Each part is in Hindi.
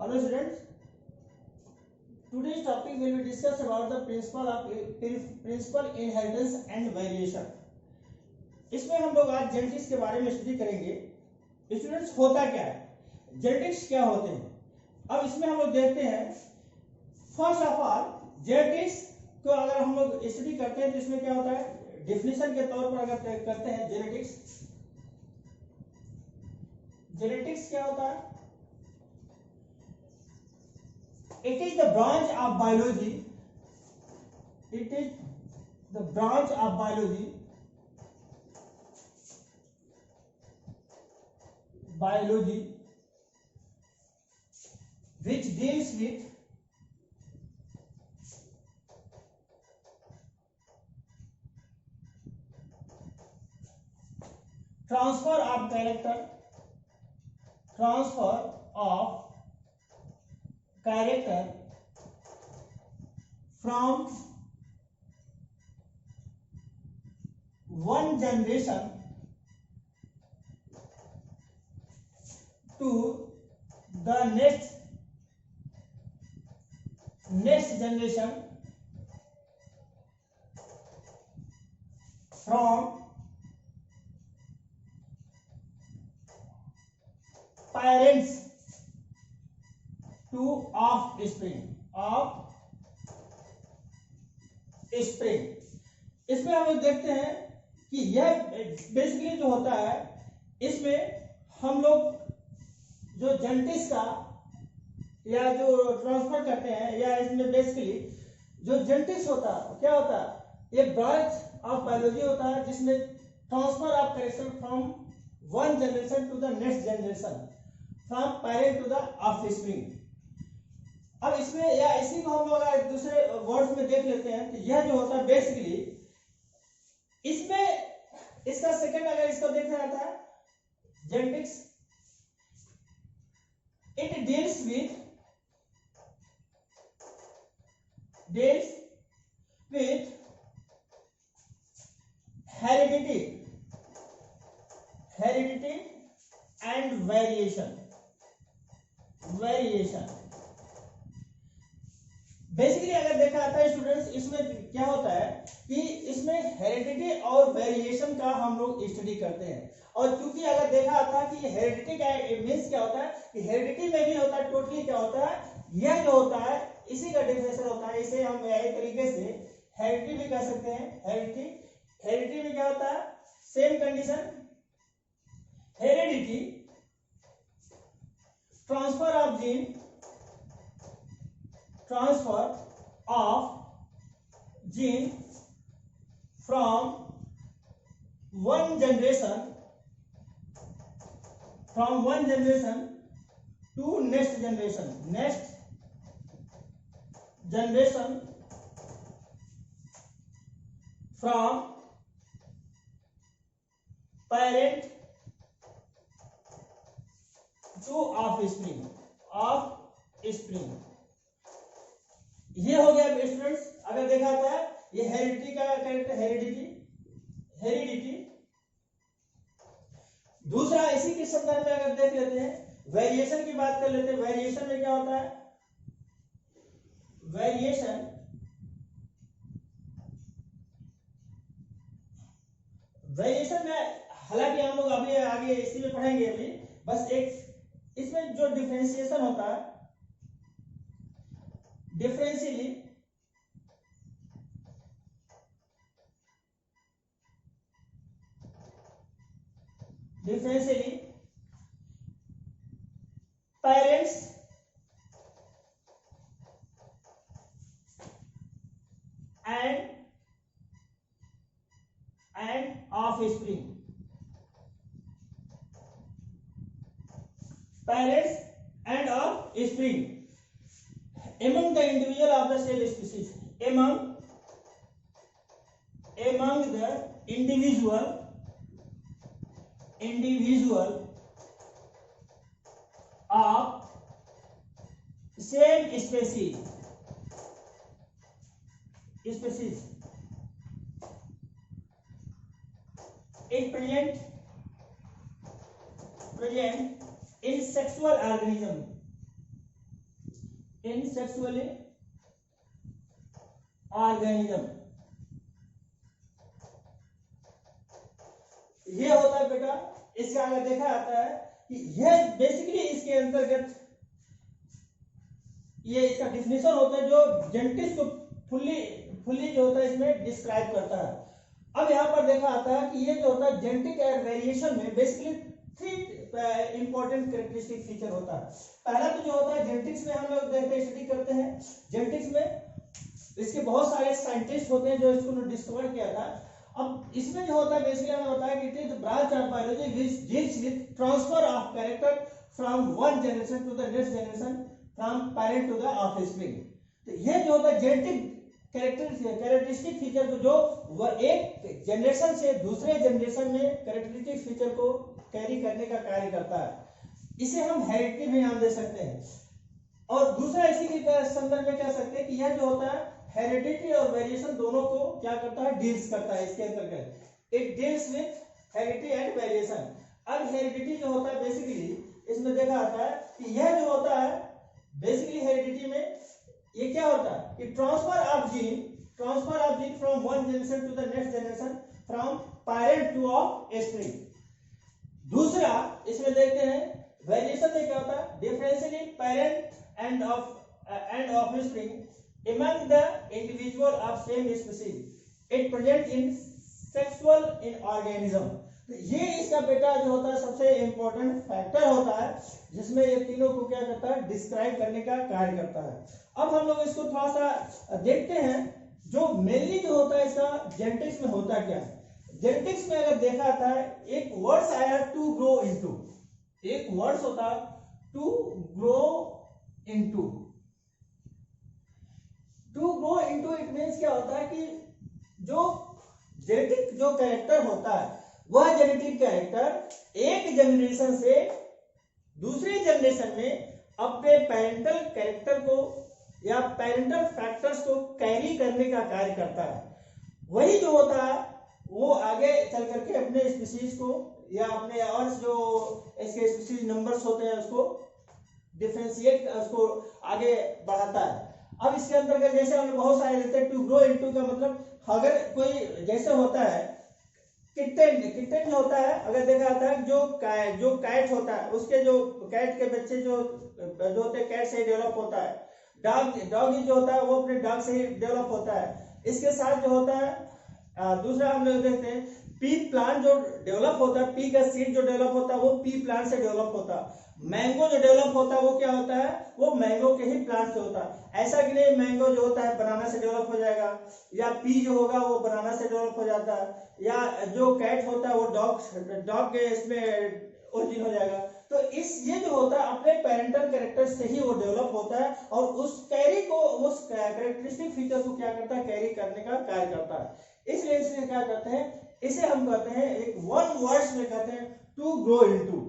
Hello students, today's topic will be discuss about the principal inheritance and variation. इसमें हम लोग आज जेनेटिक्स के बारे में स्टडी करेंगे। स्टूडेंट्स, होता क्या है, जेनेटिक्स क्या होते हैं, अब इसमें हम लोग देखते हैं। फर्स्ट ऑफ ऑल, जेनेटिक्स को अगर हम लोग स्टडी करते हैं तो इसमें क्या होता है, डिफिनेशन के तौर पर अगर करते हैं जेनेटिक्स क्या होता है। It is the branch of biology. It is the branch of biology. Biology, which deals with transfer of character from one generation to the next generation, from parents to offspring. इसमें हम लोग देखते हैं कि यह बेसिकली जो होता है, इसमें हम लोग जो जेनेटिक्स का या जो ट्रांसफर करते हैं, या इसमें बेसिकली जो जेनेटिक्स होता है क्या होता है, ये ब्रांच ऑफ बायोलॉजी होता है जिसमें transfer of character from one generation to the next generation, from parent to the offspring. अब इसमें या इसी को हम लोग अगर दूसरे वर्ड्स में देख लेते हैं तो यह जो होता है बेसिकली, इसमें इसका सेकंड अगर इसको देखा जाता है, genetics it deals with heredity and variation. Basically अगर देखा जाता है स्टूडेंट्स, इसमें क्या होता है कि इसमें हेरिडिटी और वेरिएशन का हम लोग स्टडी करते हैं। और क्योंकि अगर देखा जाता है कि हेरिडिटी का मीन्स क्या होता है कि हेरिडिटी में भी होता है, टोटली क्या होता है, यह जो होता है इसी का डिफिनेशन होता है। इसे हम एक तरीके से हेरिडिटी भी कह सकते हैं। हेरिडिटी में क्या होता है, same condition, heredity transfer of gene from one generation to next generation from parent to offspring। ये हो गया स्टूडेंट्स, अगर देखा जाता है ये हेरिडिटी का कैरेक्टर, हेरिडिटी। दूसरा इसी के संदर्भ में अगर देख लेते हैं, वेरिएशन की बात कर लेते हैं। वेरिएशन में क्या होता है, वेरिएशन में हालांकि हम लोग अभी आगे इसी में पढ़ेंगे, अभी बस एक इसमें जो डिफरेंशिएशन होता है, differentially parents and offspring, parents and offspring among the individual of the cell species, among the individual of same species is present in sexual organism in sexually organism. ये होता है बेटा, इसका अगर देखा जाता है कि यह बेसिकली इसके अंतर्गत ये इसका डिफिनेशन होता है जो जेनेटिक्स को फुल्ली जो होता है इसमें डिस्क्राइब करता है। अब यहाँ पर देखा आता है कि ये जो होता है जेनेटिक वेरिएशन में बेसिकली 3 इंपॉर्टेंट कैरेक्टरिस्टिक फीचर होता है। पहला तो जो होता है जेनेटिक्स में हम लोग देखते हैं, स्टडी करते हैं, जेनेटिक्स में इसके बहुत सारे साइंटिस्ट होते हैं जो इसको डिस्कवर किया था। अब इसमें जो होता है बेसिकली हमें बताया कि it is branch of biology which deals with transfer of character from one generation to the next generation, from parent to the offspring. तो ये जो होता है जेनेटिक कैरेक्टरिस्टिक फीचर को जो एक जनरेशन से दूसरे जनरेशन में कैरेक्टरिस्टिक फीचर को कैरी करने का कार्य करता है। इसे हम हेरिडिटी भी नाम दे सकते हैं। और दूसरा इसी के संदर्भ में कह सकते हैं कि यह जो होता है हेरिडिटी और वेरिएशन दोनों को क्या करता है, डील्स करता है। इसके अंतर्गत it deals with heredity and variation. अब हेरिडिटी जो होता है बेसिकली इसमें देखा जाता है कि यह जो होता है बेसिकली हेरिडिटी में ये क्या होता है कि transfer of gene from one generation to the next generation, from parent to offspring. दूसरा इसमें देखते हैं वेरिएशन में क्या होता है, differential in parent and offspring among the individual of same species, it present in sexual in organism। तो ये इसका बेटा जो होता है सबसे इंपॉर्टेंट फैक्टर होता है जिसमें ये तीनों को क्या करता है, डिस्क्राइब करने का कार्य करता है। अब हम लोग इसको थोड़ा सा देखते हैं जो मेनली जो होता है इसका जेनेटिक्स में होता क्या है। जेनेटिक्स में अगर देखा जाता है एक वर्ड्स आया टू ग्रो इनटू, एक वर्ड्स होता है to grow into. To grow into it means क्या होता है कि जो जेनेटिक जो कैरेक्टर होता है वह जेनेटिक कैरेक्टर एक जनरेशन से दूसरे जनरेशन में अपने पेरेंटल कैरेक्टर को या पेरेंटल फैक्टर्स को कैरी करने का कार्य करता है। वही जो होता है वो आगे चल करके अपने स्पीशीज को या अपने और जो इसके स्पीशीज नंबर्स होते हैं उसको डिफरेंशिएट उसको आगे बढ़ाता है। अब इसके अंतर्गत जैसे हमने बहुत सारे लेते हैं, टू ग्रो इनटू का मतलब अगर कोई जैसे होता है किटेन होता है, अगर देखा जाता है जो कैट होता है उसके जो कैट के बच्चे जो होते हैं कैट से डेवलप होता है। डॉग जो होता है वो अपने डॉग से ही डेवलप होता है। इसके साथ जो होता है दूसरा हम लोग देखते हैं पी प्लांट जो डेवलप होता है, पी का सीड जो डेवलप होता है वो पी प्लांट से डेवलप होता है। मैंगो जो डेवलप होता है वो क्या होता है, वो मैंगो के ही प्लांट से होता है। ऐसा कि नहीं मैंगो जो होता है बनाना से डेवलप हो जाएगा, या पी जो होगा वो बनाना से डेवलप हो जाता है, या जो कैट होता है वो डॉग के इसमें ओरिजिन हो जाएगा। तो ये जो होता है अपने पेरेंटल कैरेक्टर से ही वो डेवलप होता है और उस कैरी को उस कैरेक्टरिस्टिक फीचर को क्या करता है, कैरी करने का कार्य करता है। इसलिए इसे क्या कहते हैं, इसे हम कहते हैं एक वन वर्ड्स में कहते हैं टू ग्रो इनटू।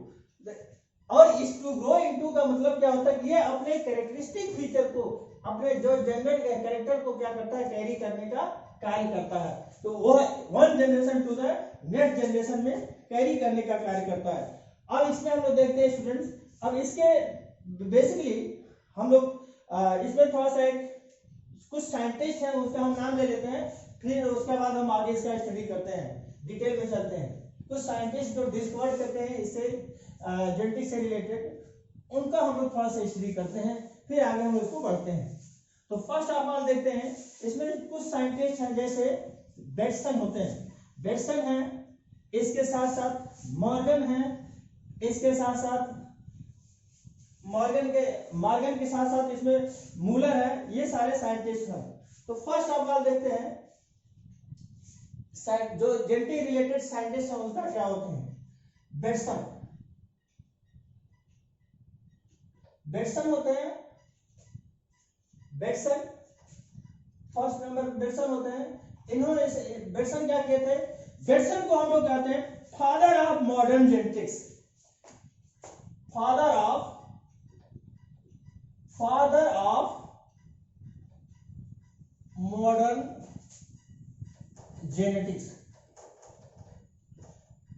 और इस टू ग्रो इनटू का मतलब क्या होता है, ये अपने कैरेक्टरिस्टिक फीचर को अपने जो जनरल कैरेक्टर को क्या करता है, कैरी करने का कार्य करता है। तो वो one generation to the next generation में कैरी करने का कार्य करता है। अब इसमें हम लोग देखते हैं स्टूडेंट्स, अब इसके बेसिकली हम लोग इसमें थोड़ा सा कुछ साइंटिस्ट हैं उसका हम नाम ले लेते हैं, फिर उसके बाद हम आगे इसका स्टडी करते हैं, डिटेल में चलते हैं। कुछ साइंटिस्ट जो डिस्कवर करते हैं इससे जेनेटिक्स से रिलेटेड, उनका हम लोग थोड़ा सा स्टडी करते हैं, फिर आगे हम इसको बढ़ते हैं। तो फर्स्ट ऑफ ऑल देखते हैं इसमें कुछ साइंटिस्ट हैं जैसे बेटसन होते हैं, बेटसन हैं, इसके साथ साथ मॉर्गन हैं, इसके साथ साथ मॉर्गन के साथ साथ इसमें मूलर है, ये सारे साइंटिस्ट हैं। तो फर्स्ट ऑफ ऑल देखते हैं जो जेनेटिक रिलेटेड साइंटिस्ट हैं उनका क्या होते हैं। बेटसन होते हैं, बेटसन फर्स्ट नंबर बेटसन होते हैं। इन्होंने बेटसन क्या कहते हैं, बेटसन को हम लोग कहते हैं father of modern genetics, father of modern genetics.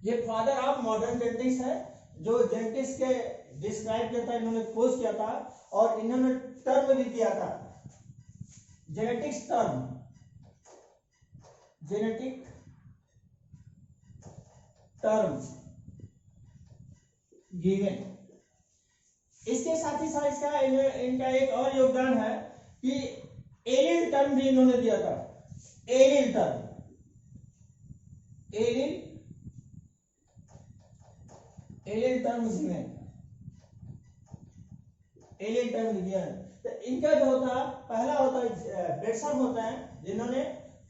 ये फादर ऑफ मॉडर्न जेनेटिक्स है, जो जेनेटिक्स के डिस्क्राइब किया था, इन्होंने खोज किया था और इन्होंने टर्म भी दिया था, genetics term, genetic term given. इसके साथ ही साथ इसका इनका एक और योगदान है कि एलिल टर्म भी इन्होंने दिया था, allele term, allele term given, allele term given. तो इनका जो होता पहला होता है बेटसन होता है, जिन्होंने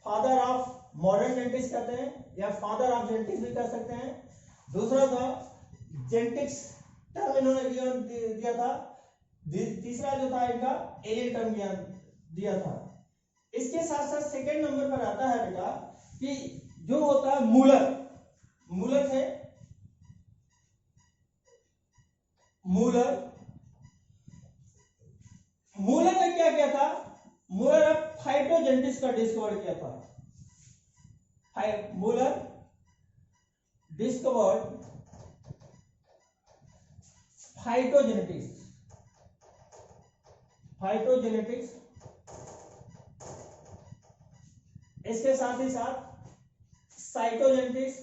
फादर ऑफ मॉडर्न जेनेटिक्स कहते हैं या फादर ऑफ जेनेटिक्स भी कह सकते हैं। दूसरा था जेनेटिक्स टर्म इन्होंने दिया था। तीसरा जो था इनका एलिल टर्म दिया था। इसके साथ साथ सेकंड नंबर पर आता है बेटा कि जो होता है मूलर, मूलर थे, मूलर, मूलर ने क्या किया था, मूलर ने फाइटोजेनेटिक्स का डिस्कवर किया था। Muller discovered phytogenetics, phytogenetics. इसके साथ ही साथ साइटोजेनेटिक्स,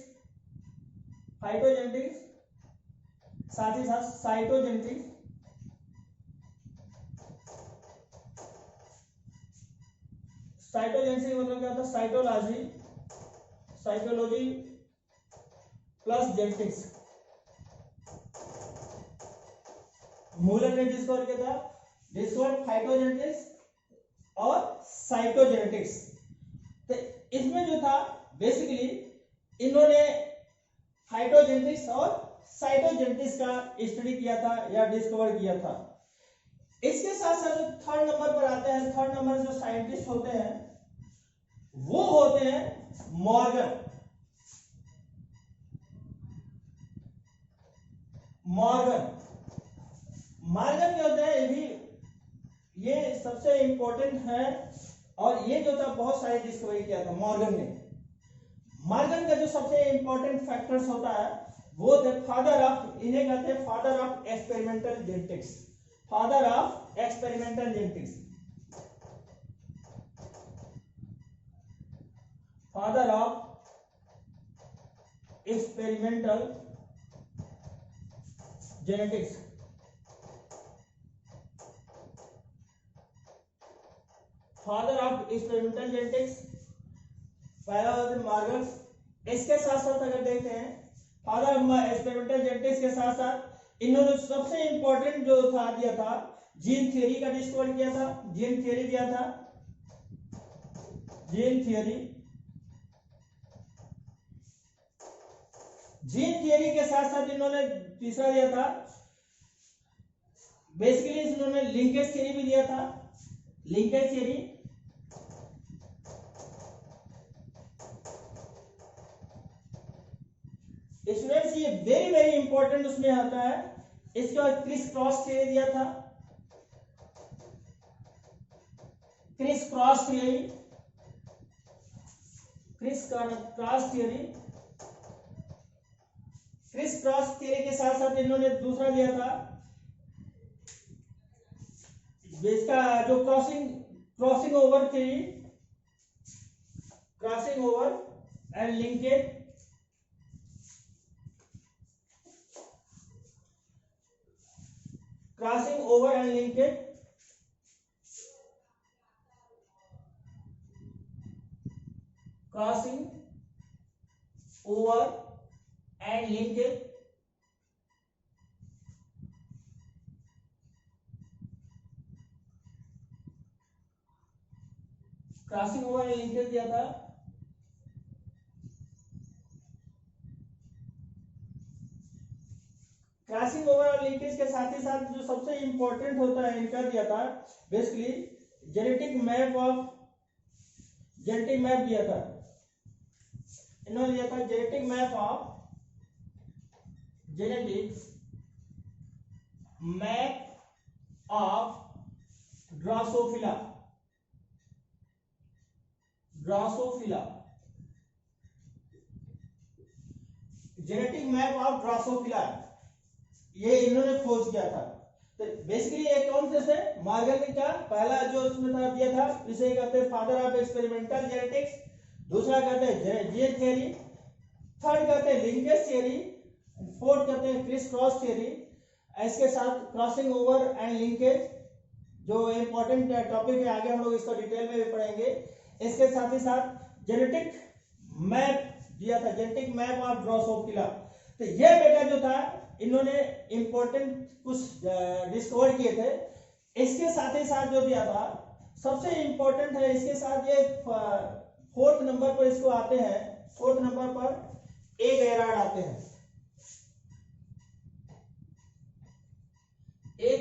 फाइटोजेनेटिक्स, साथ ही साथ साइटोजेनेटिक्स, साइटोजेनेटिक्स मतलब क्या होता है, cytology, cytology plus genetics. Müller ने डिस्कवर किया था, डिस्कवर फाइटोजेनेटिक्स और साइटोजेनेटिक्स। तो इसमें जो था बेसिकली इन्होंने फाइटोजेनेटिक्स और साइटोजेनेटिक्स का स्टडी किया था या डिस्कवर किया था। इसके साथ साथ जो थर्ड नंबर पर आते हैं, थर्ड नंबर जो साइंटिस्ट होते हैं वो होते हैं मॉर्गन, मॉर्गन। मॉर्गन क्या होता है, ये भी ये सबसे इंपॉर्टेंट है और ये जो था बहुत सारे डिस्कवरी किया था मॉर्गन ने। मॉर्गन का जो सबसे इंपॉर्टेंट फैक्टर्स होता है वो थे फादर ऑफ, इन्हें कहते हैं father of experimental genetics, father of experimental genetics, father of experimental genetics. Father of experimental genetics पहला होता है मॉर्गन। इसके साथ साथ अगर देखते हैं फादर ऑफ एक्सपेरिमेंटल जेनेटिक्स के साथ साथ इन्होंने सबसे इंपॉर्टेंट जो था दिया था जीन थ्योरी का डिस्कवर किया था, जीन थ्योरी दिया था, जीन थ्योरी। जीन थ्योरी के साथ साथ इन्होंने तीसरा दिया था बेसिकली इन्होंने लिंकेज थ्योरी भी दिया था, लिंकेज थ्योरी। स्टूडेंट्स ये वेरी वेरी इंपॉर्टेंट उसमें आता है। इसके बाद क्रिस क्रॉस थ्योरी दिया था, criss cross theory, criss cross theory. Criss cross theory के साथ साथ इन्होंने दूसरा दिया था इसका जो crossing over theory, crossing over and linkage, crossing over and linkage, crossing over and linkage. Crossing over and linkage दिया था। क्रॉसिंग ओवर और लिंकेज के साथ ही साथ जो सबसे इंपॉर्टेंट होता है इनका दिया था basically genetic map of, genetic map दिया था इन्होंने, दिया था genetic map of, genetics map of Drosophila, Drosophila, genetic map of Drosophila ये इन्होंने खोज किया था। तो बेसिकली ये कौन से थे? मॉर्गन का पहला जो उसमें था दिया था, इसे कहते हैं फादर ऑफ एक्सपेरिमेंटल जेनेटिक्स, दूसरा कहते हैं जीन थ्योरी, थर्ड कहते हैं लिंकेज थ्योरी, फोर्थ कहते हैं क्रिस क्रॉस थ्योरी। इसके साथ क्रॉसिंग ओवर एंड लिंकेज जो इम्पोर्टेंट टॉपिक है, आगे हम लोग इसको डिटेल में भी पढ़ेंगे। इसके साथ ही साथ जेनेटिक मैप दिया था, जेनेटिक मैप ऑफ ड्रोसोफिला। तो ये बेटा जो था इन्होंने इम्पोर्टेंट कुछ डिस्कवर किए थे। इसके साथ ही साथ जो दिया था सबसे इम्पोर्टेंट है, इसके साथ ये फोर्थ नंबर पर इसको आते हैं, फोर्थ नंबर पर ए गैरार्ड आते हैं। ए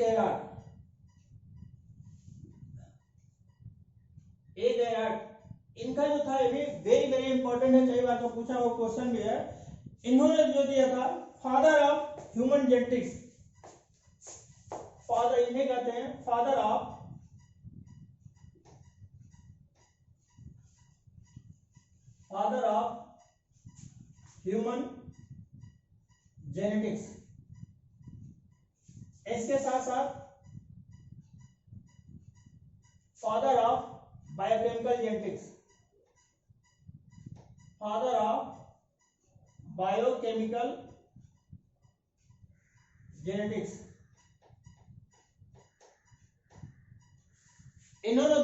गैरार्ड इनका जो था ये भी वेरी वेरी इंपॉर्टेंट है, कई बार तो पूछा हुआ क्वेश्चन भी है। इन्होंने जो दिया था father of human genetics, father इन्हें कहते हैं फादर ऑफ ह्यूमन जेनेटिक्स। इसके साथ साथ father of biochemical genetics, father of biochemical genetics. इन्होंने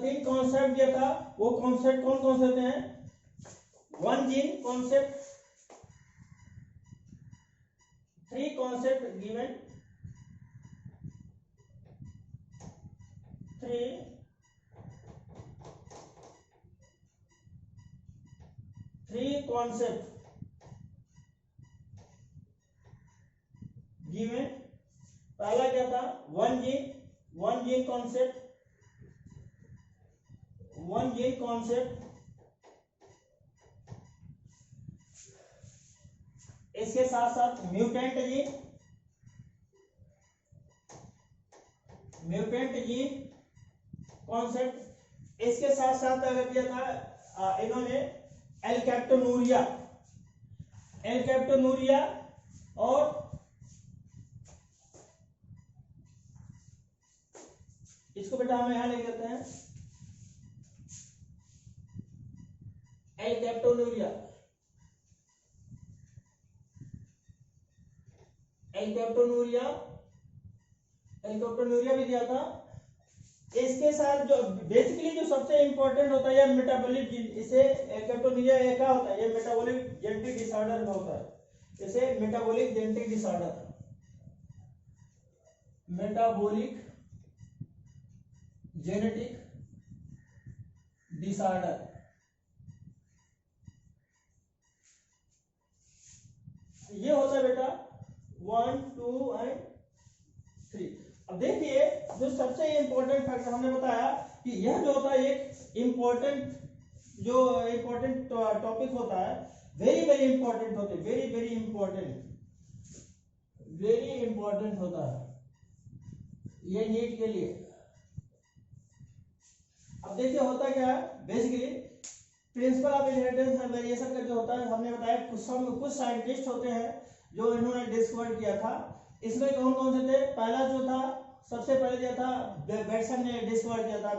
तीन कॉन्सेप्ट दिया था। वो कॉन्सेप्ट कौन से हैं? One gene concept, three concept given, three concept given. पहला क्या था? वन जीन कॉन्सेप्ट, इसके साथ साथ म्यूटेंट जीन कॉन्सेप्ट। इसके साथ साथ अगर दिया था इन्होंने एल्केप्टोनूरिया और इसको बेटा हम यहां लिख देते हैं एल्केप्टोनूरिया भी दिया था। इसके साथ जो बेसिकली जो सबसे इंपॉर्टेंट होता है मेटाबॉलिक, इसे एल्केप्टोनूरिया क्या होता है? ये मेटाबॉलिक जेनेटिक डिसऑर्डर होता है। इसे metabolic genetic disorder, metabolic genetic disorder, ये होता है बेटा 1, 2 एंड 3। अब देखिए जो सबसे इंपॉर्टेंट फैक्टर हमने बताया कि यह जो होता है एक इंपॉर्टेंट टॉपिक होता है, वेरी वेरी इंपॉर्टेंट होते, वेरी इंपॉर्टेंट होता है ये नीट के लिए। अब देखिए होता क्या है, basically principle of inheritance and variation का जो होता है, हमने बताया कुछ साइंटिस्ट होते हैं जो इन्होंने डिस्कवर किया था। इसमें कौन कौन से थे? पहला जो था सबसे पहले जो था बेटसन ने डिस्कवर किया था।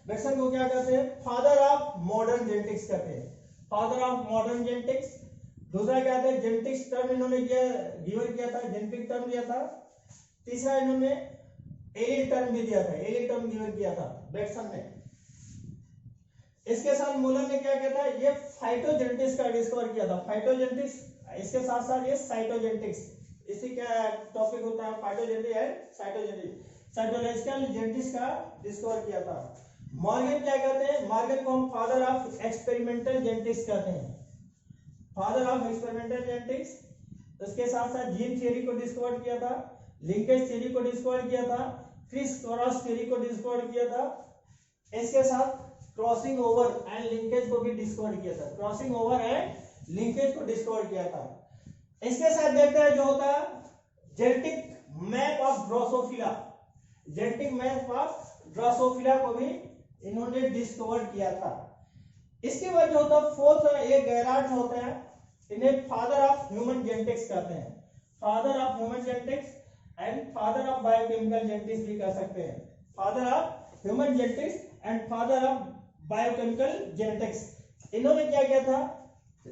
बेटसन को क्या कहते हैं? फादर ऑफ मॉडर्न जेनेटिक्स कहते हैं, फादर ऑफ मॉडर्न जेनेटिक्स। दूसरा क्या था? जेनेटिक्स टर्म इन्होंने गिवन किया था, जेनेटिक टर्म दिया था। तीसरा इन्होंने एलिल टर्म भी दिया था, एलिल टर्म गिवन किया था बेटसन ने। इसके साथ मूलर ने क्या किया था? ये फाइटोजेनेटिक्स का डिस्कवर किया था, फाइटोजेनेटिक्स। इसके साथ साथ ये साइटोजेनेटिक्स, इसी का टॉपिक होता है फाइटोजेनेटिक्स एंड साइटोलॉजिकल जेनेटिक्स का डिस्कवर किया था। मॉर्गन क्या कहते हैं? मॉर्गन को हम फादर ऑफ एक्सपेरिमेंटल जेनेटिक्स कहते हैं, फादर ऑफ एक्सपेरिमेंटल जेनेटिक्स। उसके साथ साथ जीन थ्योरी को डिस्कवर किया था, लिंकेज थ्योरी को डिस्कवर किया था, क्रिस क्रॉस थ्योरी को डिस्कवर किया था। इसके साथ क्रॉसिंग ओवर एंड लिंकेज को भी डिस्कवर किया था, क्रॉसिंग ओवर एंड लिंकेज को डिस्कवर किया था। इसके साथ देखते हैं जो होता है genetic map of Drosophila, genetic map of Drosophila को भी इन्होंने डिस्कवर किया था। इसके बाद जो होता है फोर्थ एक गैरार्ड होते हैं, इन्हें फादर ऑफ ह्यूमन जेनेटिक्स कहते हैं, father of human genetics. And father of biochemical genetics भी कह सकते हैं, father of human genetics and father of biochemical genetics. इन्होंने क्या किया था,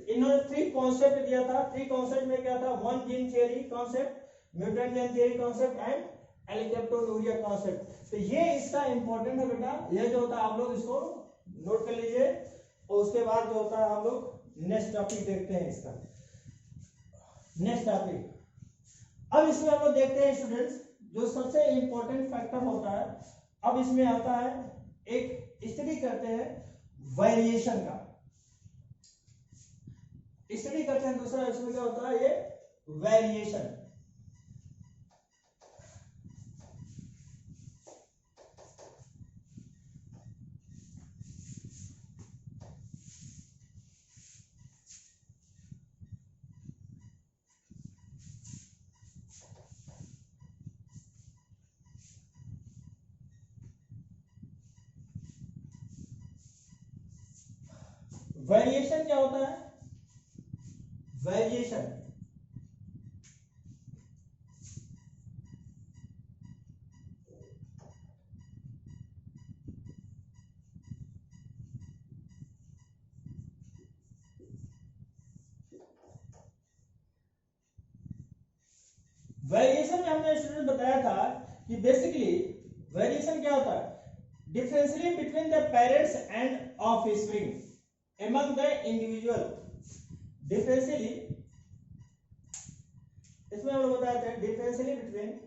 इन्होंने 3 कॉन्सेप्ट दिया था। 3 कॉन्सेप्ट में क्या था, 1 gene theory concept, mutant gene theory concept and alkaptonuria concept. तो ये इसका इंपॉर्टेंट है बेटा, ये जो होता है आप लोग इसको नोट कर लीजिए, और उसके बाद जो होता है हम लोग नेक्स्ट टॉपिक देखते हैं इसका। नेक्स्ट टॉपिक, अब इसमें हम लोग देखते हैं स्टूडेंट्स, जो सबसे इंपॉर्टेंट फैक्टर होता है, अब इसमें आता है, एक स्टडी करते हैं वेरिएशन का, स्टडी करते हैं। दूसरा इसमें क्या होता है, ये वेरिएशन। वेरिएशन क्या होता है, वेरिएशन वेरिएशन में हमने स्टूडेंट बताया था कि बेसिकली वेरिएशन क्या होता है, differentiation between the parents and offspring among the individual. Differentially, इसमें हम लोग बताते हैं differentially between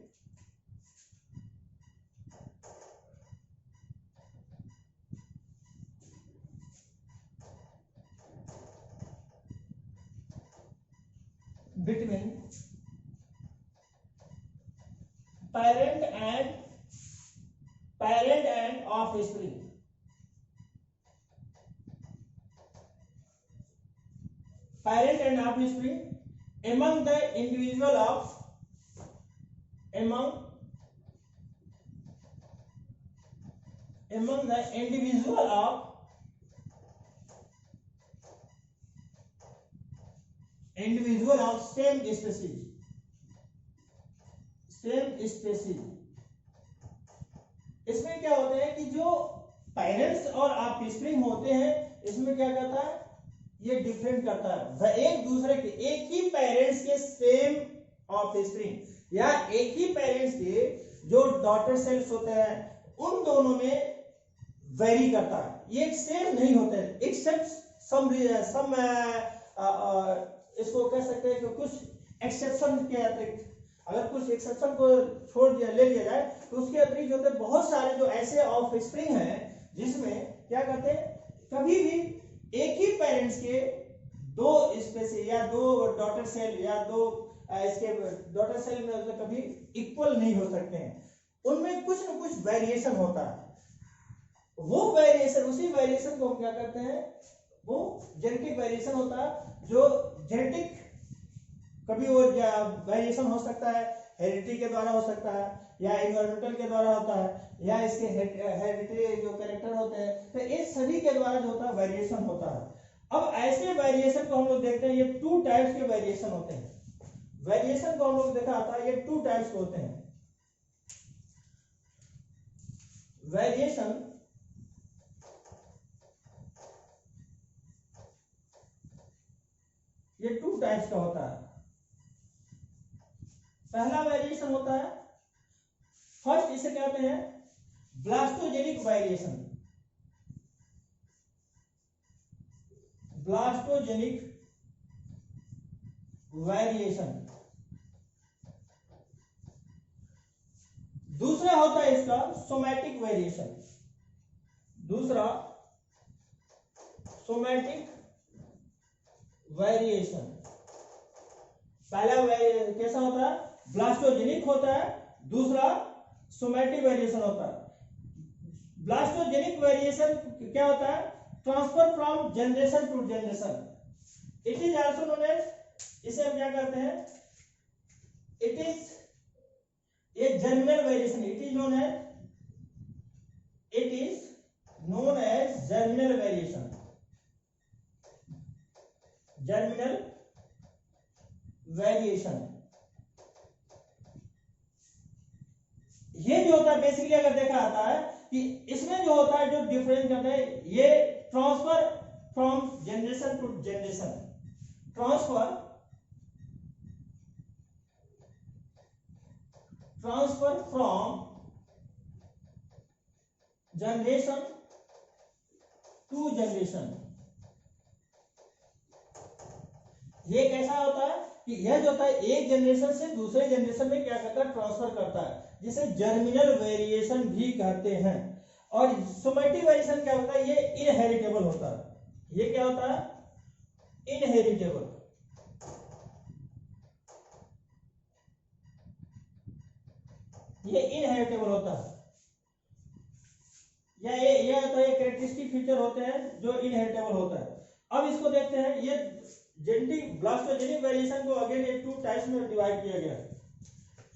parent and offspring। Parent and offspring among the individual of among the individual of same species। इसमें क्या होता है कि जो पेरेंट्स और ऑफस्प्रिंग होते हैं, इसमें क्या करता है, ये डिफरेंट करता है। वह एक दूसरे के, एक ही पेरेंट्स के सेम ऑफस्प्रिंग या एक ही पेरेंट्स के जो डॉटर सेल्स होते हैं, उन दोनों में वेरी करता है, ये सेम नहीं होते, एक्सेप्ट सम इसको कह सकते हैं कि कुछ एक्सेप्शन के अतिरिक्त, अगर कुछ एक्सेप्शन को छोड़ दिया, ले लिया जाए, तो उसके अतिरिक्त जो होते हैं बहुत सारे जो ऐसे ऑफस्प्रिंग हैं जिसमें क्या करते हैं, कभी भी एक ही पेरेंट्स के 2 स्पेसीज या 2 डॉटर सेल या 2 इसके डॉटर सेल में मतलब कभी इक्वल नहीं हो सकते हैं, उनमें कुछ न कुछ वेरिएशन होता है। वो वेरिएशन, उसी वेरिएशन को हम क्या करते हैं, वो जेनेटिक वेरिएशन होता है। जो जेनेटिक, कभी वो वेरिएशन हो सकता है हेरिडिटी के द्वारा, हो सकता है या एनवायरमेंटल के द्वारा होता है, या इसके हेरिडिटी जो कैरेक्टर होते हैं, तो इस सभी के द्वारा जो होता है वेरिएशन होता है। अब ऐसे वेरिएशन को हम लोग देखते हैं, ये 2 टाइप्स के वेरिएशन होते हैं। वेरिएशन को हम लोग देखा था, ये 2 टाइप्स के होते हैं। वेरिएशन ये 2 टाइप्स का होता है। पहला वेरिएशन होता है, फर्स्ट इसे कहते हैं ब्लास्टोजेनिक वेरिएशन। ब्लास्टोजेनिक वेरिएशन। दूसरा होता है इसका सोमैटिक वेरिएशन। दूसरा सोमैटिक वेरिएशन। पहला कैसा होता है, ब्लास्टोजेनिक होता है, दूसरा सोमैटिक वेरिएशन होता है। ब्लास्टोजेनिक वेरिएशन क्या होता है, transfer from generation to generation. It is also known as, इसे हम क्या कहते हैं, it is a germinal variation. It is known as germinal variation. Germinal variation. ये जो होता है बेसिकली अगर देखा जाता है कि इसमें जो होता है जो डिफरेंस करते हैं ये transfer from generation to generation, transfer from generation to generation. ये कैसा होता है कि यह जो होता है एक जनरेशन से दूसरे जनरेशन में क्या करता है, ट्रांसफर करता है, जिसे जर्मिनल वेरिएशन भी कहते हैं। और सोमैटिक वेरिएशन क्या होता है, ये इनहेरिटेबल होता है। ये क्या होता है, इनहेरिटेबल। ये इनहेरिटेबल होता है, या ये होता है कैरेक्टरिस्टिक फीचर होते हैं जो इनहेरिटेबल होता है। अब इसको देखते हैं, ये जेनेटिक ब्लास्टोजेनिक वेरिएशन को अगेन ये 2 टाइप्स में डिवाइड किया गया,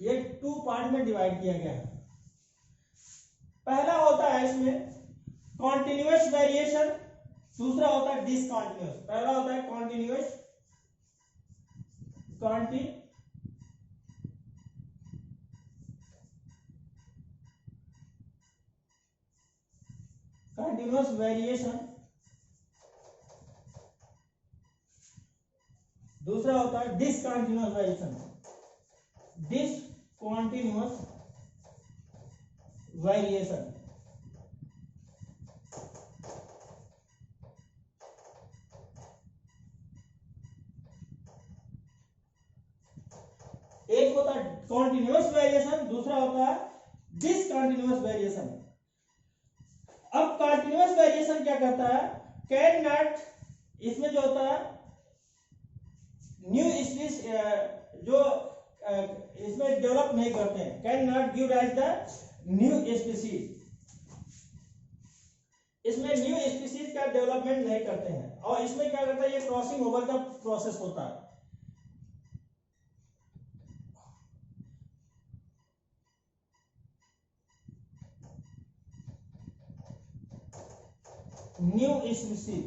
ये 2 पार्ट में डिवाइड किया गया। पहला होता है इसमें कॉन्टिन्यूअस वेरिएशन, दूसरा होता है डिसकॉन्टिन्यूअस। पहला होता है कॉन्टिन्यूअस कंटिन्यूअस वेरिएशन, दूसरा होता है डिसकंटिन्यूअस वेरिएशन। डिसकंटिन्यूअस वेरिएशन एक होता है कॉन्टिन्यूअस वेरिएशन, दूसरा होता है डिसकंटिन्यूअस वेरिएशन। अब कंटिन्यूअस वेरिएशन क्या करता है, कैन नॉट, इसमें जो होता है न्यू स्पीशीज जो इसमें डेवलप नहीं करते हैं, can not give rise the new species, इसमें न्यू स्पीशीज का डेवलपमेंट नहीं करते हैं। और इसमें क्या करता है, ये क्रॉसिंग ओवर का प्रोसेस होता है। न्यू स्पीशीज,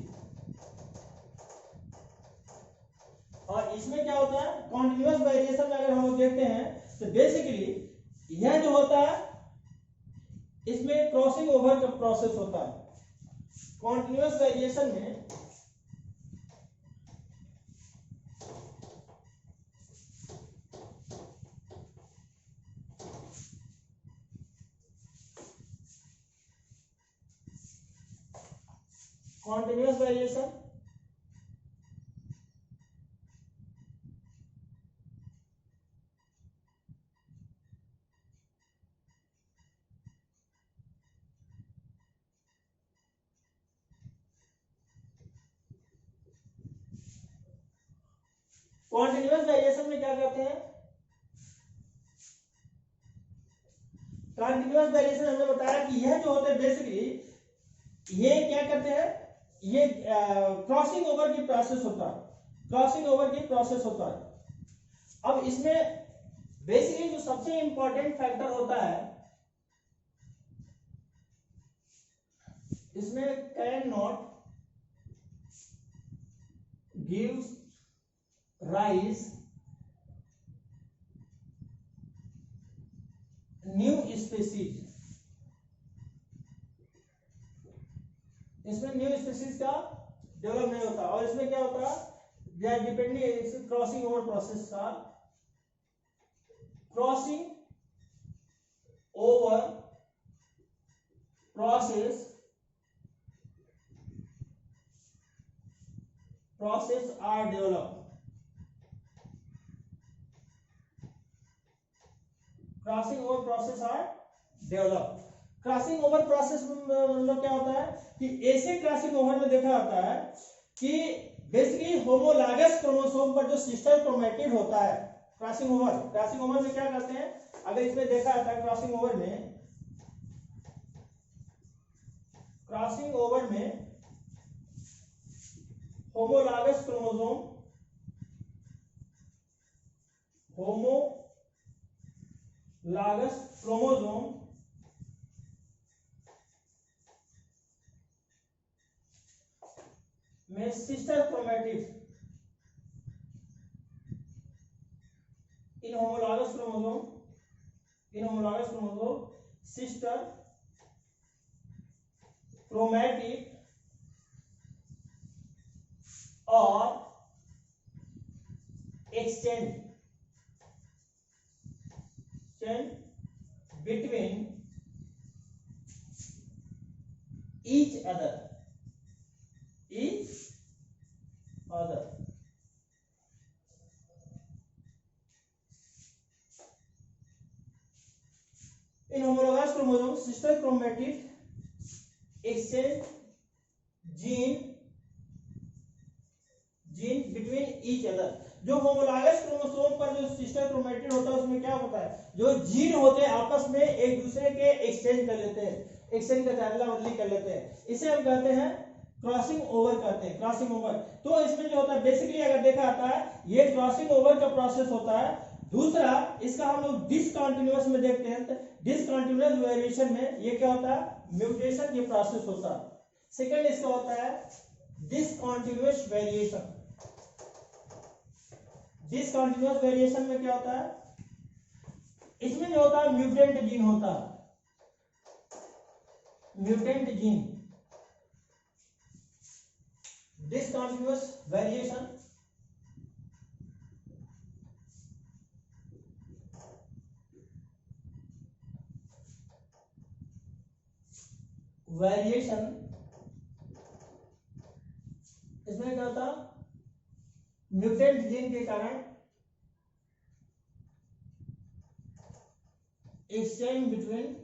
और इसमें क्या होता है कॉन्टिन्यूअस वेरिएशन में अगर हम लोग देखते हैं तो बेसिकली यह जो होता है इसमें क्रॉसिंग ओवर का प्रोसेस होता है। कॉन्टिन्यूअस वेरिएशन में कॉन्टिन्यूअस वेरिएशन कॉन्टिन्यूअस वेरिएशन में क्या करते हैं, कंटिन्यूअस वेरिएशन हमने बताया कि यह जो होते हैं बेसिकली ये क्या करते हैं, ये क्रॉसिंग ओवर की प्रोसेस होता है, क्रॉसिंग ओवर की प्रोसेस होता है। अब इसमें बेसिकली जो सबसे इंपॉर्टेंट फैक्टर होता है इसमें can not gives rise new species, इसमें न्यू स्पीशीज का डेवलप नहीं होता। और इसमें क्या होता है, डिपेंडिंग क्रॉसिंग ओवर प्रोसेस का, crossing over process are develop, crossing over process are develop. Crossing over process मतलब क्या होता है कि ऐसे क्रॉसिंग ओवर में देखा जाता है कि बेसिकली होमोलॉगस क्रोमोसोम पर जो सिस्टर क्रोमैटिड होता है, क्रॉसिंग ओवर में क्या करते हैं, अगर इसमें देखा जाता है क्रॉसिंग ओवर में होमोलॉगस क्रोमोसोम में सिस्टर क्रोमैटिड, इन होमोलॉगस क्रोमोसोम इन होमोलॉगस क्रोमोसोम सिस्टर क्रोमैटिड और exchange between each other in homologous chromosomes sister chromatid exchange gene between each other। जो होमोलॉगस क्रोमोसोम पर जो सिस्टर क्रोमैटिड होता है उसमें क्या होता है, जो जीन होते हैं आपस में एक दूसरे के एक्सचेंज कर लेते हैं, एक्सचेंज का अदला बदली कर लेते हैं, इसे हम कहते हैं क्रॉसिंग ओवर कहते हैं, क्रॉसिंग ओवर। तो इसमें जो होता है बेसिकली अगर देखा जाता है ये क्रॉसिंग ओवर का प्रोसेस होता है। दूसरा इसका हम लोग डिसकंटिन्यूअस में देखते हैं, तो डिसकंटिन्यूअस वेरिएशन में ये क्या होता है, म्यूटेशन ये प्रोसेस होता है। सेकंड इसका होता है डिसकंटिन्यूअस वेरिएशन। डिसकंटिन्यूअस वेरिएशन में क्या होता है, इसमें जो होता है म्यूटेंट जीन होता है, म्यूटेंट जीन। डिसकंटिन्यूअस वेरिएशन इसमें क्या होता, म्यूटेंट जीन के कारण एक्सचेंज बिटवीन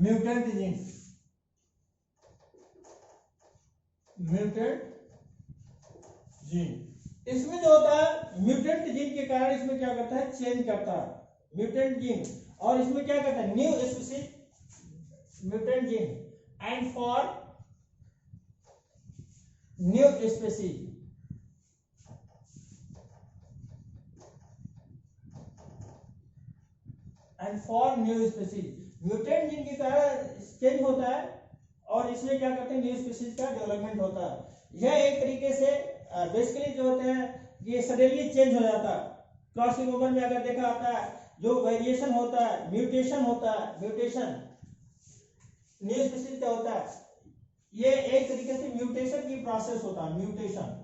म्यूटेंट जीन, इसमें जो होता है म्यूटेंट जीन के कारण इसमें क्या करता है, चेंज करता है म्यूटेंट जीन, और इसमें क्या करता है new species mutant gene and for new species mutant gene के कारण चेंज होता है और इसमें क्या करते हैं न्यू स्पीशीज का डेवलपमेंट होता है। यह एक तरीके से बेसिकली जो होते हैं ये सडनली चेंज हो जाता है। क्रॉसिंग ओवर में अगर देखा जाता है जो वेरिएशन होता है, म्यूटेशन होता है, म्यूटेशन न्यू स्पीशीज का होता है, ये एक तरीके से म्यूटेशन की प्रोसेस होता है, म्यूटेशन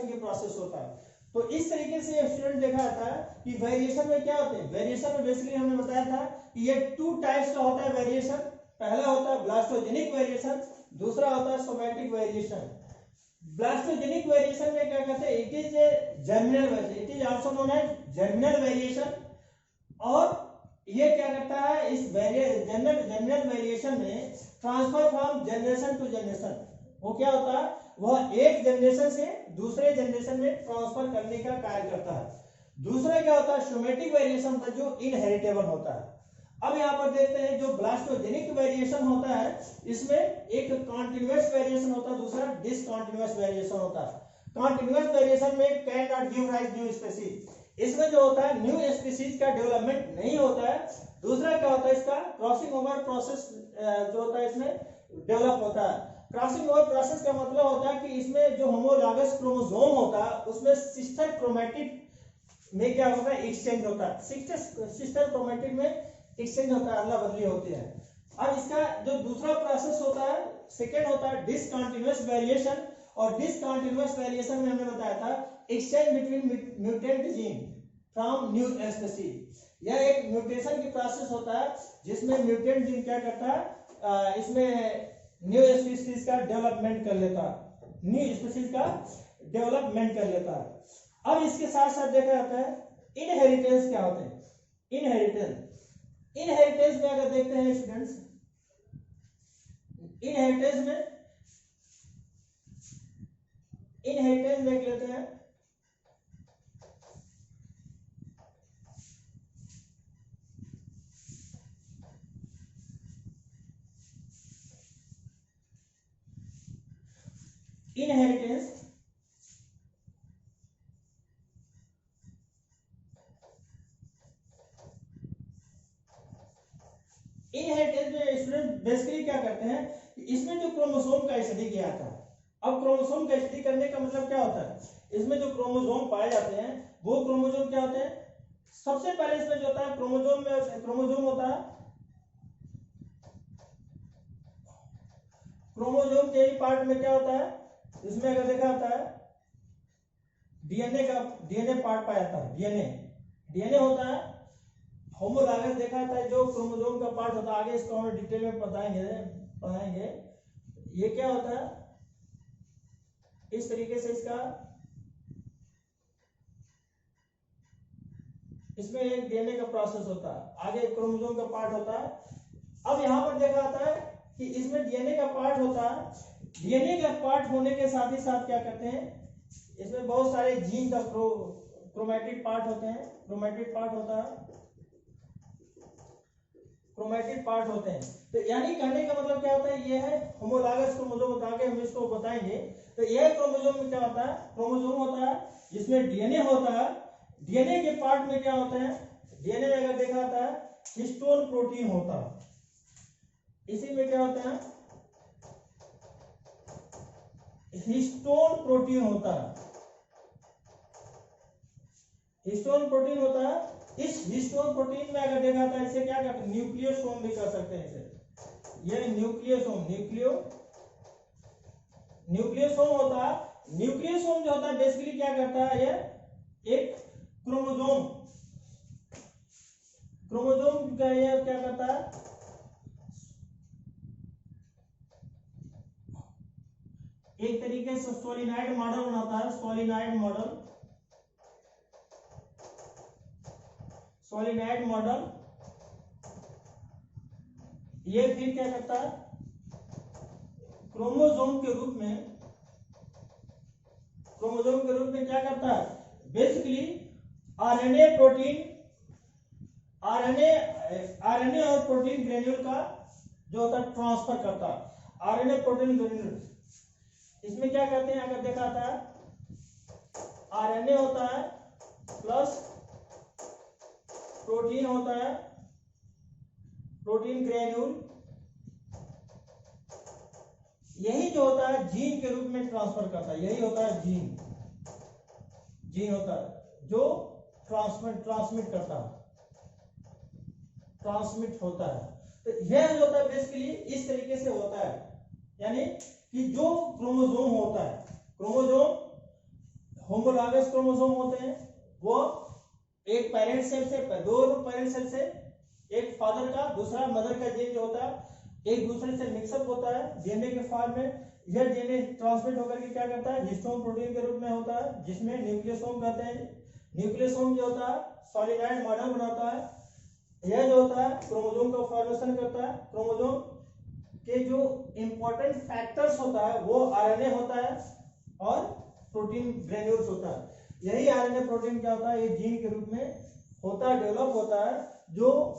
की प्रोसेस होता है। तो इस तरीके से स्टूडेंट देखा जाता है कि वेरिएशन में क्या होते हैं, वेरिएशन में बेसिकली हमने बताया था कि ये टू टाइप्स का होता है वेरिएशन। पहला होता है ब्लास्टोजेनिक वेरिएशन, दूसरा होता है सोमैटिक वेरिएशन। ब्लास्टोजेनिक वेरिएशन में क्या कहते हैं, it is germinal variation, it is also known as germinal variation. और ये क्या करता है, इस जर्मिनल वेरिएशन में transfer from generation to generation, वो क्या होता है, वह एक जनरेशन से दूसरे जनरेशन में ट्रांसफर करने का कार्य करता है। दूसरा क्या होता है सोमैटिक वेरिएशन होता है जो इनहेरिटेबल होता है। अब यहाँ पर देखते हैं जो ब्लास्टोजेनिक वेरिएशन होता है इसमें एक कॉन्टिन्यूअस वेरिएशन होता है, दूसरा डिसकंटिन्यूअस वेरिएशन होता है। कॉन्टिन्यूअस वेरिएशन में can not give rise new species, इसमें जो होता है न्यू स्पीशीज का डेवलपमेंट नहीं होता है। दूसरा क्या होता है इसका क्रॉसिंग ओवर प्रोसेस जो होता है इसमें डेवलप होता है। क्रॉसिंग ओवर प्रोसेस का मतलब होता है कि इसमें जो होमोलॉगस क्रोमोसोम होता है उसमें सिस्टर क्रोमैटिड में क्या होता है, एक्सचेंज होता है, सिस्टर क्रोमैटिड में एक्सचेंज होता है, अदला बदली होती है। अब इसका जो दूसरा प्रोसेस होता है सेकेंड होता है डिसकंटिन्यूअस वेरिएशन, और डिसकंटिन्यूअस वेरिएशन में हमने बताया था exchange between mutant gene from new species. यह एक म्यूटेशन की प्रोसेस होता है जिसमें म्यूटेंट जीन क्या करता है, इसमें न्यू स्पीशीज का डेवलपमेंट कर लेता है, न्यू स्पीशीज का डेवलपमेंट कर लेता है। अब इसके साथ साथ देखा जाता है इनहेरिटेंस क्या होते हैं, इनहेरिटेंस में अगर देखते हैं स्टूडेंट्स, इनहेरिटेंस देख लेते हैं। इनहेरिटेंस में स्टूडेंट बेसिकली क्या करते हैं, इसमें जो क्रोमोसोम का स्टडी किया था अब क्रोमोसोम का स्टडी करने का मतलब क्या होता है, इसमें जो क्रोमोसोम पाए जाते हैं वो क्रोमोसोम क्या होते हैं, सबसे पहले इसमें जो होता है क्रोमोसोम होता है, क्रोमोसोम के ही पार्ट में क्या होता है, इसमें अगर देखा जाता है डीएनए पार्ट पाया जाता है, डीएनए होता है, होमोलॉगस देखा जाता है जो क्रोमोसोम का पार्ट होता है, आगे इसको हम डिटेल में पढ़ाएंगे। ये क्या होता है, इस तरीके से इसमें एक डीएनए का प्रोसेस होता है, आगे क्रोमोसोम का पार्ट होता है। अब यहाँ पर देखा जाता है कि इसमें डीएनए का पार्ट होता है, डीएनए का पार्ट होने के साथ ही साथ क्या करते हैं, इसमें बहुत सारे जीन का क्रोमैटिड पार्ट होते हैं, क्रोमैटिड पार्ट होते हैं। तो यानी कहने का मतलब क्या होता है, ये है होमोलॉगस क्रोमोसोम होता है, हम इसको बताएंगे। तो यह क्रोमोसोम में क्या होता है, क्रोमोसोम होता है जिसमें डीएनए होता है, डीएनए के पार्ट में क्या होता है, डीएनए में अगर देखा जाता है हिस्टोन प्रोटीन होता है, इसी में क्या होता है, हिस्टोन प्रोटीन होता है, हिस्टोन प्रोटीन होता है। इस हिस्टोन प्रोटीन में अगर देखा जाता है इसे क्या कहते हैं, न्यूक्लियोसोम भी कह सकते हैं इसे, ये न्यूक्लियोसोम होता है। न्यूक्लियोसोम जो होता है बेसिकली क्या करता है, ये एक क्रोमोसोम का ये क्या करता है, एक तरीके से सोलिनॉइड मॉडल बनाता है, सोलिनॉइड मॉडल। ये फिर क्या करता है, क्रोमोसोम के रूप में क्या करता है, बेसिकली आरएनए और प्रोटीन ग्रेन्यूल का जो होता है ट्रांसफर करता है, आरएनए प्रोटीन ग्रेन्यूल। इसमें क्या करते हैं, अगर देखा जाता है आरएनए होता है प्लस प्रोटीन होता है, प्रोटीन ग्रेन्यूल, यही जो होता है जीन के रूप में ट्रांसफर करता है, यही होता है जीन होता है जो ट्रांसमिट होता है। तो यह जो होता है बेसिकली इस तरीके से होता है, यानी कि जो क्रोमोसोम होता है, होमोलॉगस क्रोमोसोम होते हैं, वो एक पेरेंट सेल से, दोनों पेरेंट सेल से, एक फादर का दूसरा मदर का जीन जो होता है एक दूसरे से मिक्सअप होता है डीएनए के फॉर्म में। यह डीएनए ट्रांसमिट होकर के क्या करता है, हिस्टोन प्रोटीन के रूप में होता है, जिसमें न्यूक्लियोसोम कहते हैं। न्यूक्लियोसोम जो होता है सॉलिनॉइड मॉडल बनाता है, यह जो होता है क्रोमोसोम का फॉर्मेशन करता है। क्रोमोसोम के जो इंपॉर्टेंट फैक्टर्स होता है वो आरएनए होता है और प्रोटीन ग्रेन्यूल्स होता है। यही आरएनए प्रोटीन क्या होता है, ये जीन के रूप में होता है, डेवलप होता है, जो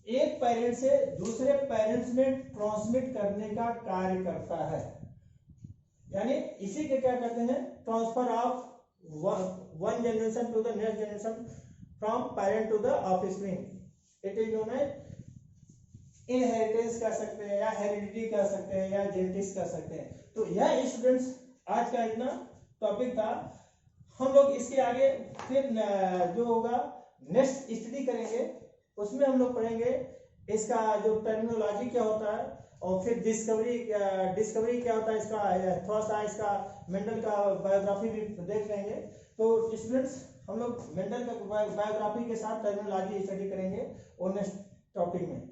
एक पेरेंट से दूसरे पेरेंट्स में ट्रांसमिट करने का कार्य करता है। यानी इसी के क्या कहते हैं, transfer of one generation to the next generation from parent to the offspring. It is known as inheritance कह सकते हैं, या हेरिडिटी कह सकते हैं, या जेनेटिक्स कह सकते हैं। तो यह स्टूडेंट्स आज का इतना टॉपिक था। हम लोग इसके आगे फिर जो होगा नेक्स्ट स्टडी करेंगे, उसमें हम लोग पढ़ेंगे इसका जो टर्मिनोलॉजी क्या होता है, और फिर डिस्कवरी क्या होता है इसका, थोड़ा सा इसका मेंडल का बायोग्राफी भी देख लेंगे। तो स्टूडेंट्स हम लोग मेंडल का बायोग्राफी के साथ टर्मिनोलॉजी स्टडी करेंगे और नेक्स्ट टॉपिक में।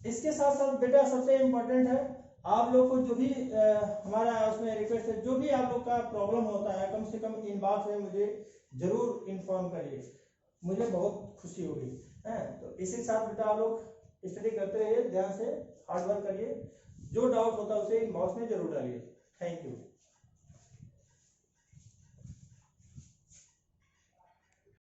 इसके साथ साथ बेटा सबसे इम्पोर्टेंट है आप लोग को जो भी हमारा उसमें रिक्वेस्ट है, जो भी आप लोग का प्रॉब्लम होता है कम से कम इनबॉक्स में मुझे जरूर इन्फॉर्म करिए, मुझे बहुत खुशी होगी। तो इसी साथ बेटा आप लोग स्टडी करते रहिए, ध्यान से हार्ड वर्क करिए, जो डाउट होता है उसे इनबॉक्स में जरूर डालिए। Thank you.